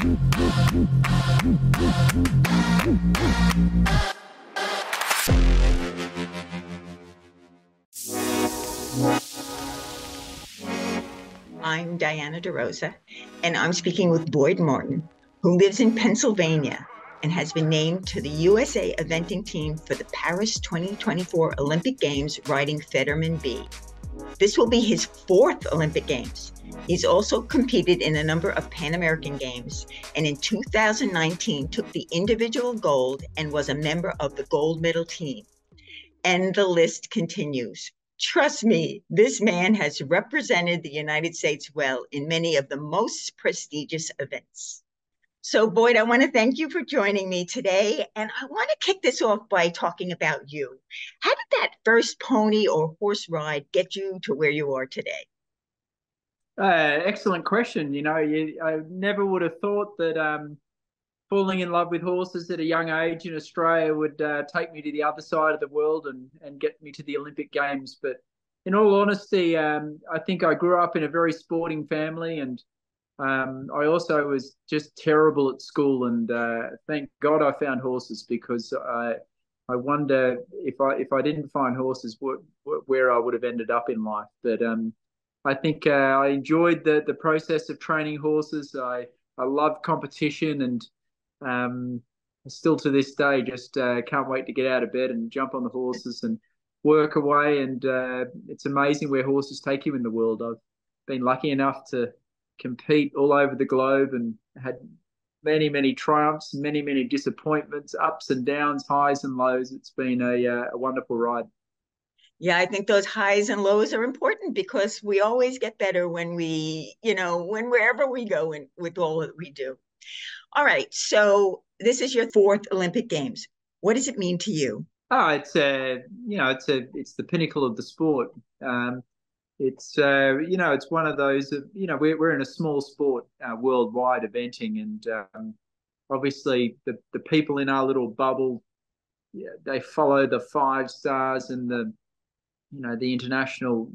I'm Diana Rosa, and I'm speaking with Boyd Martin, who lives in Pennsylvania and has been named to the USA eventing team for the Paris 2024 Olympic Games riding Fedarman B. This will be his fourth Olympic Games. He's also competed in a number of Pan American Games, and in 2019 took the individual gold and was a member of the gold medal team. And the list continues. Trust me, this man has represented the United States well in many of the most prestigious events. So, Boyd, I want to thank you for joining me today. And I want to kick this off by talking about you. How did that first pony or horse ride get you to where you are today? Excellent question. I never would have thought that falling in love with horses at a young age in Australia would take me to the other side of the world and get me to the Olympic Games. But in all honesty, I think I grew up in a very sporting family, and I also was just terrible at school. And thank God I found horses, because I wonder if I didn't find horses, where I would have ended up in life. But I think I enjoyed the process of training horses. I love competition, and still to this day just can't wait to get out of bed and jump on the horses and work away. And it's amazing where horses take you in the world. I've been lucky enough to compete all over the globe and had many triumphs, many disappointments, ups and downs, highs and lows. It's been a wonderful ride. Yeah, I think those highs and lows are important, because we always get better when when wherever we go and with all that we do. All right, so this is your fourth Olympic Games. What does it mean to you? Oh, it's the pinnacle of the sport. It's it's one of those. We're in a small sport, worldwide eventing, and obviously the people in our little bubble, yeah, they follow the 5 stars and the international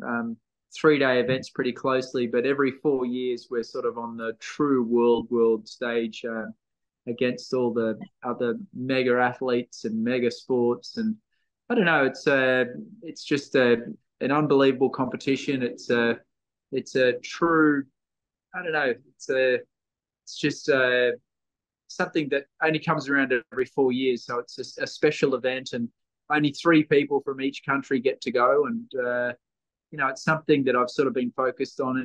3-day events pretty closely. But every 4 years, we're sort of on the true world stage, against all the other mega athletes and mega sports. And I don't know, it's just an unbelievable competition. It's a true, I don't know, it's just something that only comes around every 4 years. So it's a special event, and only 3 people from each country get to go. And it's something that I've sort of been focused on,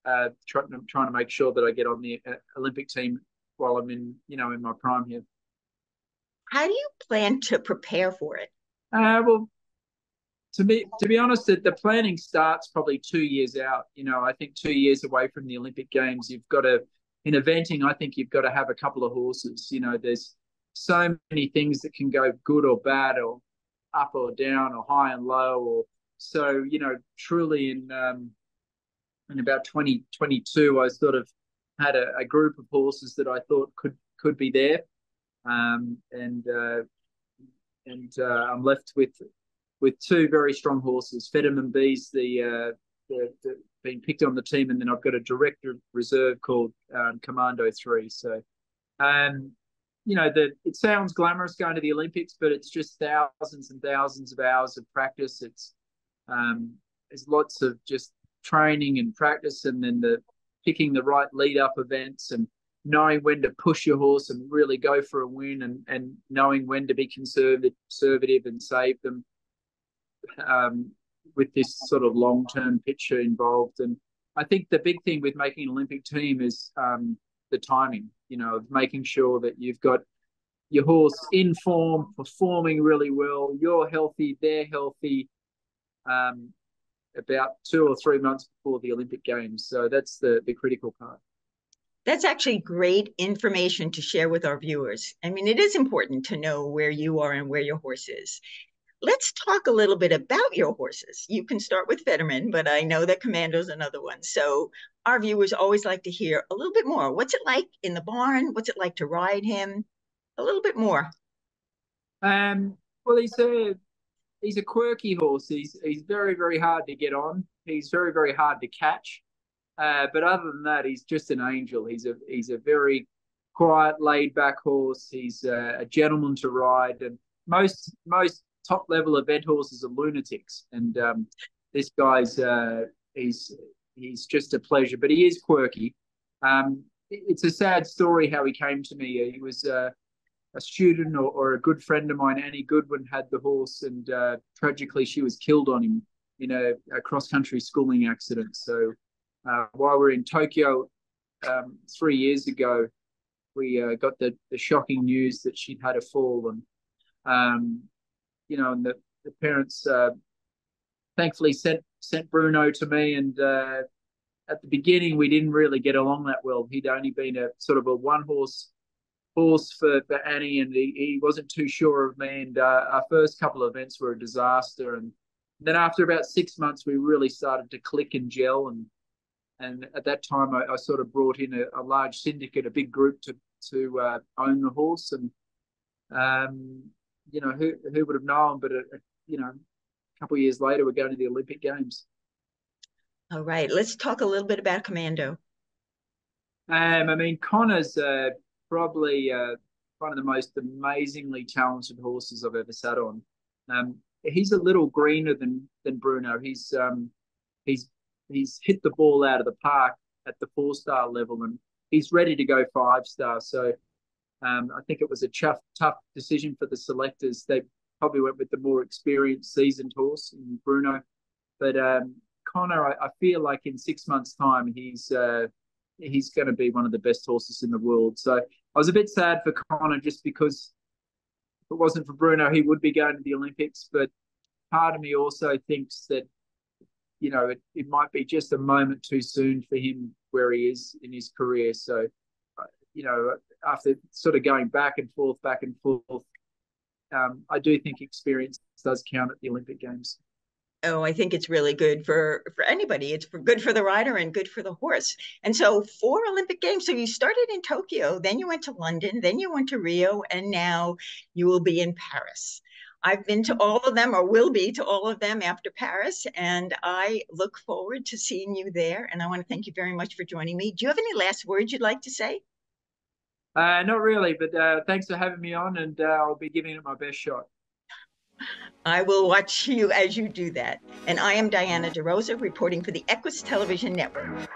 and trying to make sure that I get on the Olympic team while I'm in my prime here. How do you plan to prepare for it? Well, to be honest, the planning starts probably 2 years out. I think 2 years away from the Olympic Games, you've got to, in eventing, I think you've got to have a couple of horses. There's so many things that can go good or bad, or up or down, or high and low. Or so, truly in about 2022, I sort of had a group of horses that I thought could be there, and I'm left with 2 very strong horses. Fedarman B's the been picked on the team, and then I've got a direct reserve called Commando 3. So, it sounds glamorous going to the Olympics, but it's just thousands and thousands of hours of practice. There's lots of just training and practice, and then picking the right lead up events, and knowing when to push your horse and really go for a win, and knowing when to be conservative and save them, with this sort of long-term picture involved. And I think the big thing with making an Olympic team is the timing, of making sure that you've got your horse in form, performing really well, you're healthy, they're healthy, about 2 or 3 months before the Olympic Games. So that's the critical part. That's actually great information to share with our viewers. I mean, it is important to know where you are and where your horse is. Let's talk a little bit about your horses. You can start with Fedarman, but I know that Commando's another one. So our viewers always like to hear a little bit more. What's it like in the barn? What's it like to ride him? A little bit more. Well, he's a quirky horse. He's very hard to get on. He's very hard to catch. But other than that, he's just an angel. He's a very quiet, laid-back horse. He's a gentleman to ride, and most top-level event horses are lunatics, and this guy's he's just a pleasure. But he is quirky. It's a sad story how he came to me. He was a student or a good friend of mine, Annie Goodwin, had the horse, and tragically she was killed on him in a cross-country schooling accident. So while we were in Tokyo 3 years ago, we got the shocking news that she'd had a fall, and and the parents thankfully sent Bruno to me, and at the beginning we didn't really get along that well. He'd only been a sort of a one horse for Annie, and he wasn't too sure of me, and our first couple of events were a disaster, and then after about 6 months we really started to click and gel, and at that time I sort of brought in a large syndicate, a big group to own the horse, and who would have known, but a couple of years later we're going to the Olympic Games. All right, let's talk a little bit about Commando. I mean, Connor's probably one of the most amazingly talented horses I've ever sat on. He's a little greener than Bruno. He's hit the ball out of the park at the 4-star level, and he's ready to go 5-star. So I think it was a tough decision for the selectors. They probably went with the more experienced, seasoned horse in Bruno. But Connor, I feel like in 6 months' time, he's going to be one of the best horses in the world. So I was a bit sad for Connor, just because if it wasn't for Bruno, he would be going to the Olympics. But part of me also thinks that, it might be just a moment too soon for him where he is in his career. So, after sort of going back and forth, I do think experience does count at the Olympic Games. Oh, I think it's really good for anybody. It's good for the rider and good for the horse. And so 4 Olympic Games. So you started in Tokyo, then you went to London, then you went to Rio, and now you will be in Paris. I've been to all of them, or will be to all of them after Paris, and I look forward to seeing you there. And I want to thank you very much for joining me. Do you have any last words you'd like to say? Not really, but thanks for having me on, and I'll be giving it my best shot. I will watch you as you do that. And I am Diana DeRosa, reporting for the EQUUS Television Network.